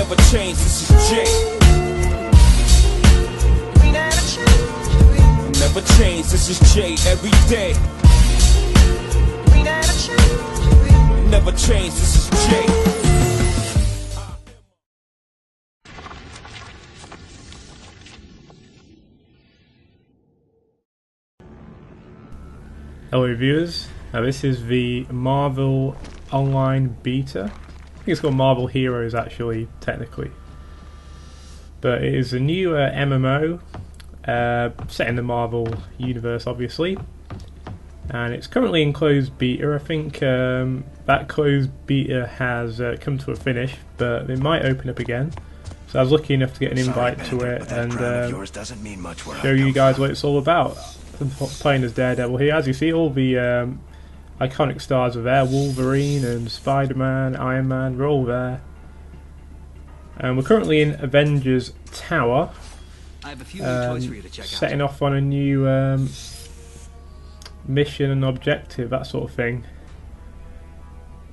never change, this is Jay. Never change, this is Jay every day. Never change, this is Jay. Hello viewers, this is the Marvel Online Beta. I think it's called Marvel Heroes actually, technically. But it is a new MMO, set in the Marvel universe obviously. And it's currently in closed beta. I think that closed beta has come to a finish, but it might open up again. So I was lucky enough to get an invite to it and show you guys what it's all about. I'm playing as Daredevil here. As you see, all the iconic stars are there. Wolverine and Spider-Man, Iron Man, we're all there. And we're currently in Avengers Tower. I have a few new toys for you to check out. Setting off on a new mission and objective, that sort of thing.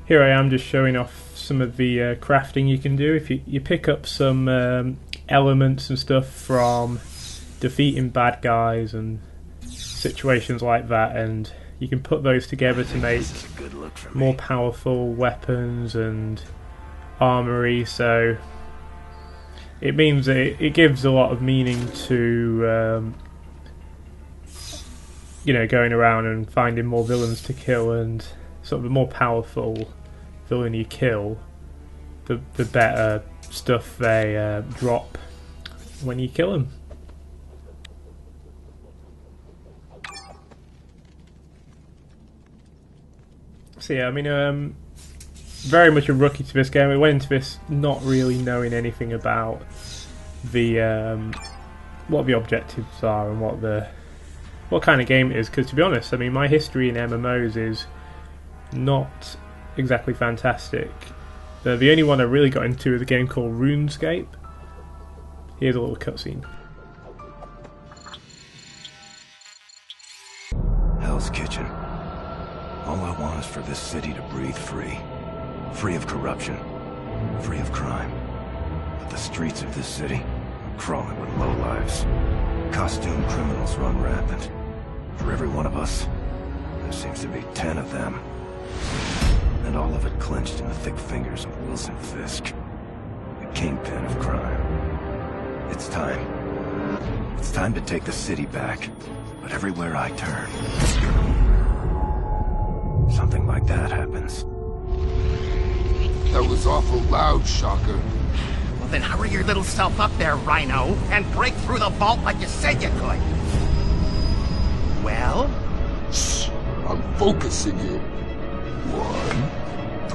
Here I am just showing off some of the crafting you can do. If you pick up some elements and stuff from defeating bad guys and situations like that, and you can put those together to make more powerful weapons and armory. So it means that it gives a lot of meaning to you know, going around and finding more villains to kill, and sort of the more powerful villain you kill, the better stuff they drop when you kill them. So yeah, I mean, very much a rookie to this game. We went into this not really knowing anything about the what the objectives are and what kind of game it is, because to be honest, I mean, my history in MMOs is not exactly fantastic. The only one I really got into is a game called RuneScape. Here's a little cutscene. Hell's Kitchen. All I want is for this city to breathe free. Free of corruption. Free of crime. But the streets of this city are crawling with lowlives. Costumed criminals run rampant. For every one of us, there seems to be 10 of them. And all of it clenched in the thick fingers of Wilson Fisk, the kingpin of crime. It's time. It's time to take the city back. But everywhere I turn, something like that happens. That was awful loud, Shocker. Well, then hurry your little self up there, Rhino, and break through the vault like you said you could. Well? Shh, I'm focusing it. 1,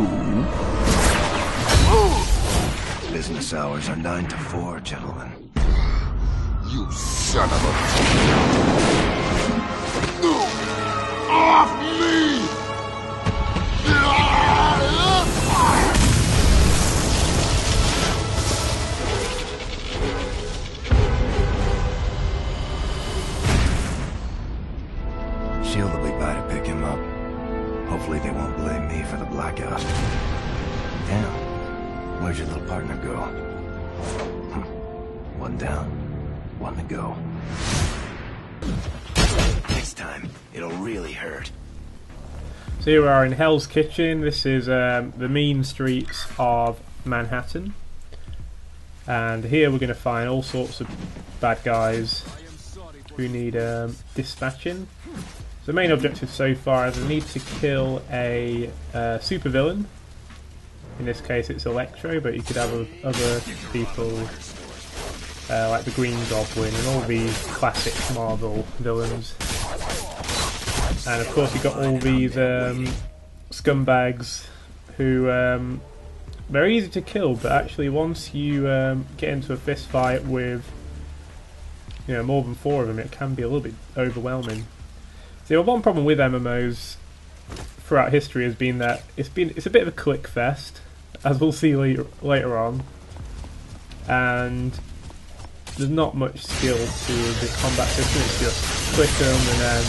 2... Business hours are 9 to 4, gentlemen. You son of a... Off me! Shield will be by to pick him up. Hopefully they won't blame me for the blackout. Damn, where'd your little partner go? One down, one to go. Next time, it'll really hurt. So here we are in Hell's Kitchen. This is the mean streets of Manhattan. And here we're going to find all sorts of bad guys who need dispatching. So the main objective so far is I need to kill a supervillain. In this case it's Electro, but you could have other people like the Green Goblin and all these classic Marvel villains. And of course you've got all these scumbags who they're easy to kill, but actually once you get into a fist fight with, you know, more than 4 of them, it can be a little bit overwhelming. So one problem with MMOs throughout history has been that it's a bit of a click fest, as we'll see later on, and there's not much skill to the combat system. It's just click them and then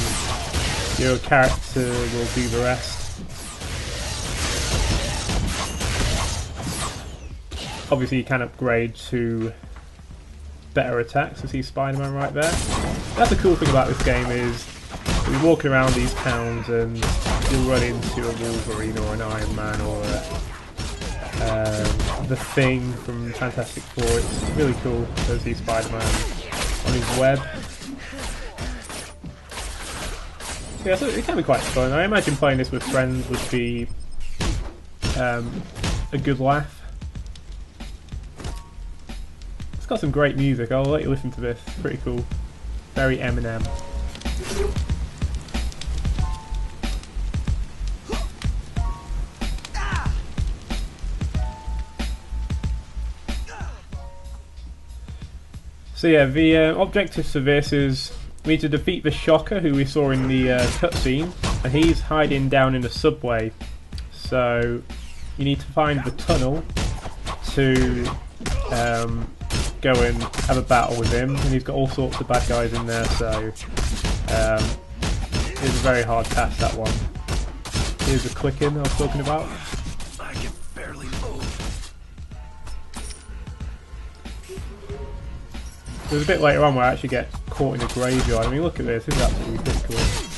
your character will do the rest. obviously you can upgrade to better attacks. I see Spider-Man right there. That's the cool thing about this game is you're walking around these towns and you'll run into a Wolverine or an Iron Man or the Thing from Fantastic Four. It's really cool to see Spider-Man on his web. Yeah, so it can be quite fun. I imagine playing this with friends would be a good laugh. It's got some great music. I'll let you listen to this. Pretty cool. Very Eminem. So yeah, the objectives for this is we need to defeat the Shocker, who we saw in the cutscene, and he's hiding down in the subway. So you need to find the tunnel to go and have a battle with him, and he's got all sorts of bad guys in there, so it's a very hard task, that one. Here's the clicking I was talking about. I can barely move. There's a bit later on where I actually get caught in a graveyard. I mean, look at this. This is absolutely ridiculous.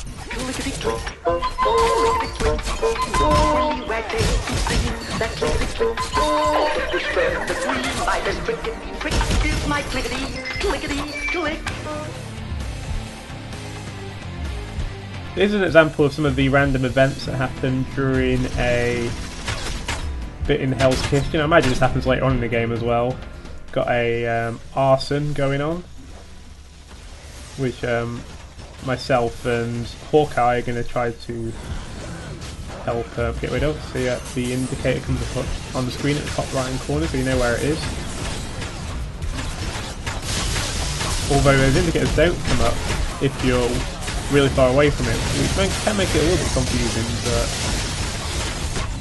This is an example of some of the random events that happen during a bit in Hell's Kitchen. I imagine this happens later on in the game as well. Got a arson going on, which myself and Hawkeye are going to try to help get rid of. So yeah, the indicator comes up on the screen at the top right hand corner, so you know where it is. Although those indicators don't come up if you're really far away from it, which can make it a little bit confusing, but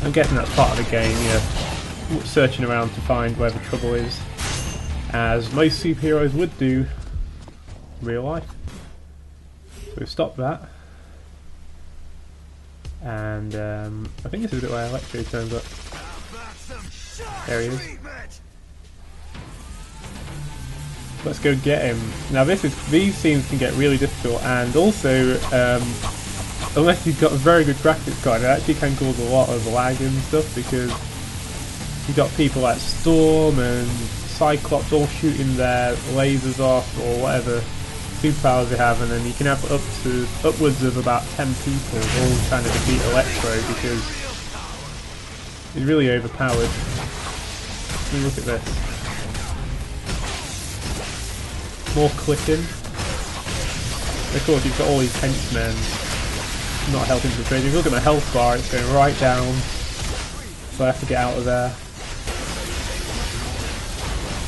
I'm guessing that's part of the game, you know, searching around to find where the trouble is, as most superheroes would do in real life. So we've stopped that, and I think this is a bit where Electro turns up. There he is. Let's go get him. Now these scenes can get really difficult, and also unless you've got a very good graphics card, it actually can cause a lot of lag and stuff, because you've got people like Storm and Cyclops all shooting their lasers off or whatever superpowers they have, and then you can have upwards of about 10 people all trying to defeat Electro because he's really overpowered. I mean, look at this. More clicking. And of course you've got all these henchmen not helping to trade. If you look at my health bar, it's going right down, so I have to get out of there.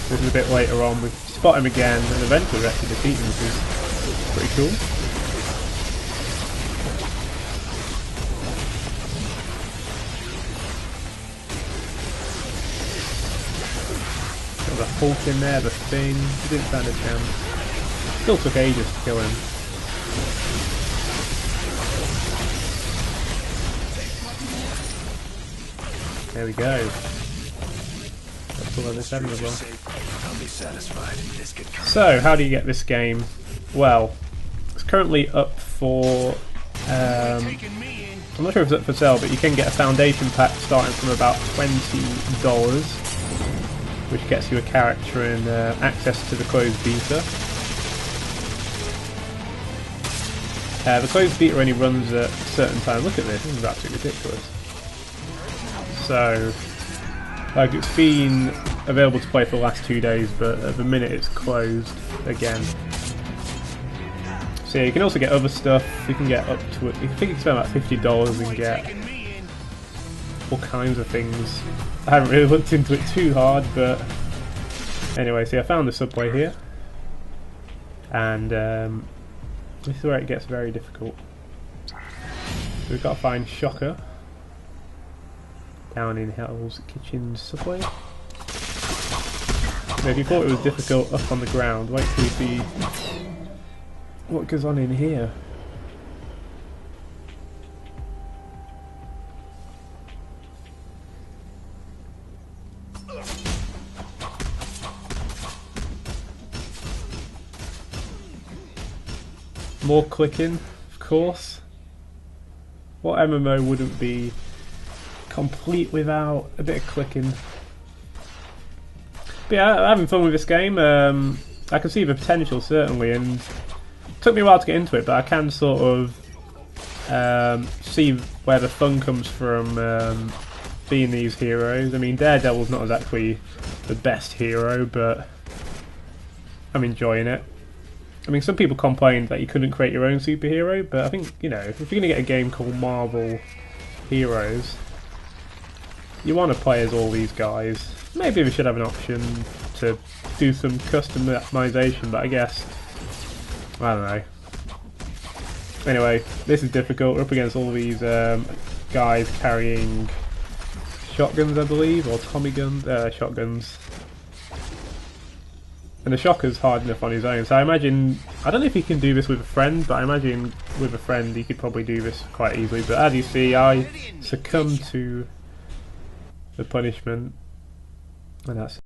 This is a bit later on, we spot him again and eventually we actually defeat him, which is pretty cool. Got the Hulk in there, the Thing, he didn't stand a chance. Still took ages to kill him. There we go. That's all this having as well. So, how do you get this game? Well, it's currently up for... I'm not sure if it's up for sale, but you can get a foundation pack starting from about $20, which gets you a character and access to the closed beta. The closed beta only runs at a certain time. Look at this, this is absolutely ridiculous. So, like, it's been available to play for the last 2 days, but at the minute it's closed again. So yeah, you can also get other stuff. You can get up to it. I think you can spend about $50 and get all kinds of things. I haven't really looked into it too hard, but anyway. So yeah, I found the subway here, and this is where it gets very difficult. So we've got to find Shocker down in Hell's Kitchen subway. So if you thought it was difficult up on the ground, wait till you see what goes on in here. More clicking, of course. What MMO wouldn't be complete without a bit of clicking? But yeah, I'm having fun with this game. I can see the potential, certainly, and it took me a while to get into it, but I can sort of see where the fun comes from being these heroes. I mean, Daredevil's not exactly the best hero, but I'm enjoying it. I mean, some people complained that you couldn't create your own superhero, but I think, you know, if you're going to get a game called Marvel Heroes, you want to play as all these guys. Maybe we should have an option to do some customization, but I guess, I don't know. Anyway, this is difficult. We're up against all these guys carrying shotguns, I believe, or Tommy guns, shotguns. And the Shocker's hard enough on his own, so I imagine, I don't know if he can do this with a friend, but I imagine with a friend he could probably do this quite easily. But as you see, I succumb to the punishment, and that's